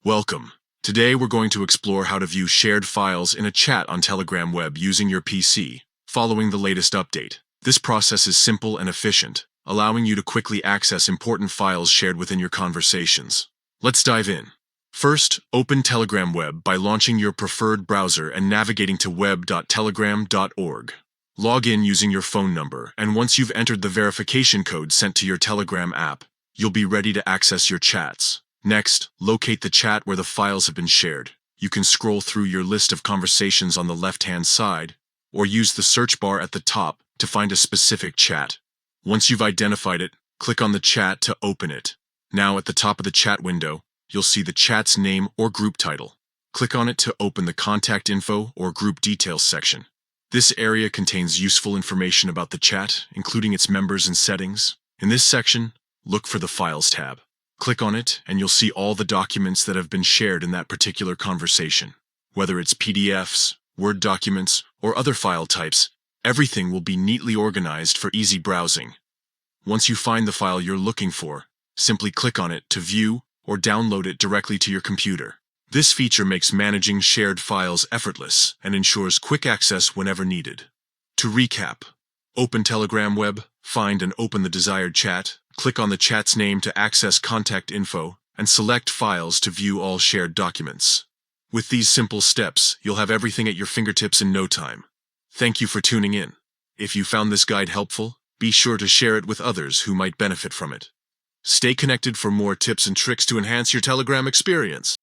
Welcome. Today we're going to explore how to view shared files in a chat on Telegram web using your PC, following the latest update. This process is simple and efficient, allowing you to quickly access important files shared within your conversations. Let's dive in. First, open Telegram web by launching your preferred browser and navigating to web.telegram.org. Log in using your phone number, and once you've entered the verification code sent to your Telegram app, you'll be ready to access your chats. Next, locate the chat where the files have been shared. You can scroll through your list of conversations on the left-hand side, or use the search bar at the top to find a specific chat. Once you've identified it, click on the chat to open it. Now at the top of the chat window, you'll see the chat's name or group title. Click on it to open the contact info or group details section. This area contains useful information about the chat, including its members and settings. In this section, look for the Files tab. Click on it, and you'll see all the documents that have been shared in that particular conversation. Whether it's PDFs, Word documents, or other file types, everything will be neatly organized for easy browsing. Once you find the file you're looking for, simply click on it to view or download it directly to your computer. This feature makes managing shared files effortless and ensures quick access whenever needed. To recap, open Telegram web, find and open the desired chat, click on the chat's name to access contact info, and select Files to view all shared documents. With these simple steps, you'll have everything at your fingertips in no time. Thank you for tuning in. If you found this guide helpful, be sure to share it with others who might benefit from it. Stay connected for more tips and tricks to enhance your Telegram experience.